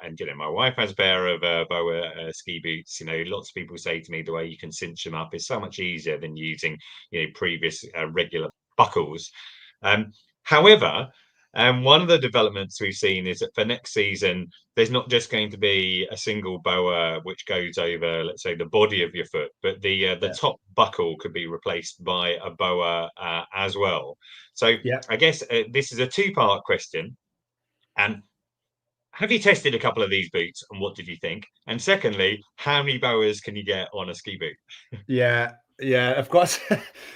and my wife has a pair of BOA ski boots. Lots of people say to me the way you can cinch them up is so much easier than using previous regular buckles. However, one of the developments we've seen is that for next season, there's not just going to be a single BOA which goes over, let's say, the body of your foot, but the top buckle could be replaced by a BOA as well. So I guess this is a two-part question. And have you tested a couple of these boots, and what did you think? And secondly, how many BOAs can you get on a ski boot? Yeah, I've got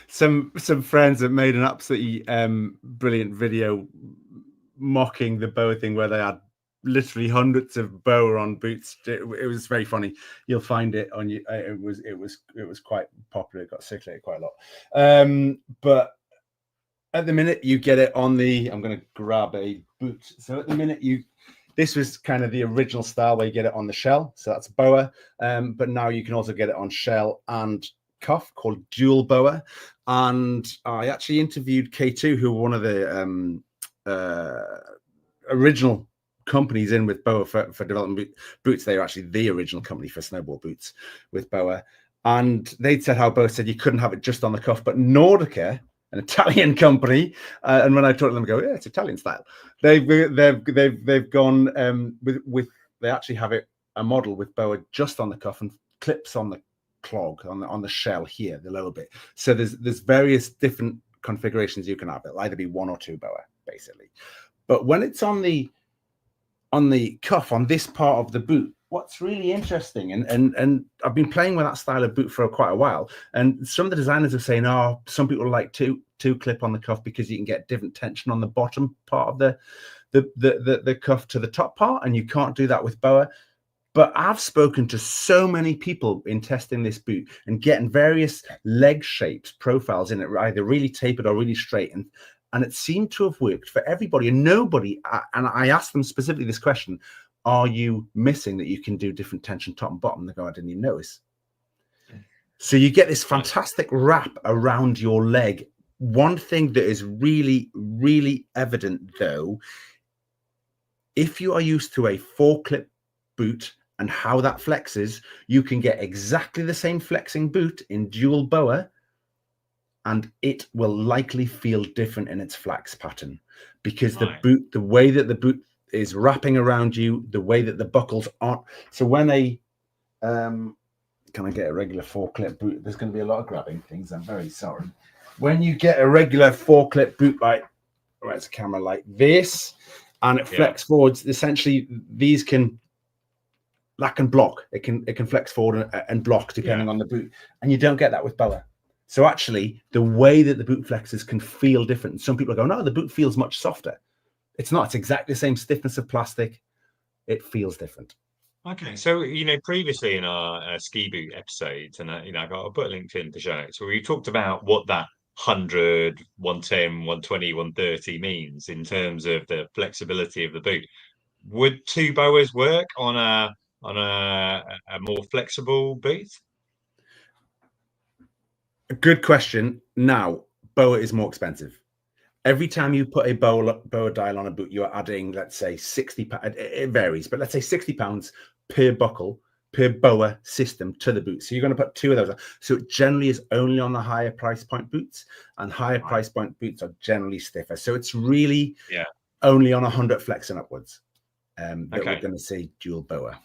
some friends that made an absolutely brilliant video mocking the BOA thing, where they had literally hundreds of BOA on boots. It was very funny. You'll find it on you. It was quite popular. It got circulated quite a lot. But at the minute you get it on the, I'm going to grab a boot. So at the minute this was kind of the original style where you get it on the shell. So that's BOA. But now you can also get it on shell and cuff, called Dual BOA. And I actually interviewed K2, who were one of the original companies in with BOA for developing boots. They were actually the original company for snowboard boots with BOA. And they'd said how BOA said you couldn't have it just on the cuff, but Nordica, an Italian company, and when I talk to them, I go, yeah, it's Italian style. They've gone with they actually have a model with BOA just on the cuff and clips on the clog on the shell here, the lower bit. So there's various different configurations you can have. It'll either be one or two BOA, basically. But when it's on the cuff, on this part of the boot, what's really interesting, and I've been playing with that style of boot for quite a while, and some of the designers are saying, oh, some people like to clip on the cuff because you can get different tension on the bottom part of the cuff to the top part, and you can't do that with BOA. But I've spoken to so many people in testing this boot and getting various leg shapes, profiles in it, either really tapered or really straight, and it seemed to have worked for everybody. And nobody, and I asked them specifically this question, are you missing that you can do different tension top and bottom? They go, I didn't even notice. So you get this fantastic wrap around your leg. One thing that is really, really evident, though, if you are used to a 4-clip boot and how that flexes, you can get exactly the same flexing boot in Dual BOA, and it will likely feel different in its flex pattern, because the way that the boot is wrapping around you, the way that the buckles aren't. So when can I get a regular 4-clip boot? There's going to be a lot of grabbing things. I'm very sorry. When you get a regular 4-clip boot, like, it's a camera like this, and it flex forwards, essentially that can block. It can flex forward and block depending on the boot, and you don't get that with BOA. So actually, the way that the boot flexes can feel different. Some people go, no, the boot feels much softer. It's not. It's exactly the same stiffness of plastic. It feels different. Okay, so previously in our ski boot episodes, and I'll put a link in the show notes, where we talked about what that 100, 110, 120, 130 means in terms of the flexibility of the boot. Would 2 BOAs work on a more flexible boot? A good question. Now, BOA is more expensive. Every time you put a BOA dial on a boot, you're adding, let's say, £60. It varies, but let's say £60 per buckle, per BOA system to the boot. So you're going to put 2 of those on. So it generally is only on the higher price point boots, and higher price point boots are generally stiffer. So it's really only on 100 flex and upwards that we're going to see Dual BOA.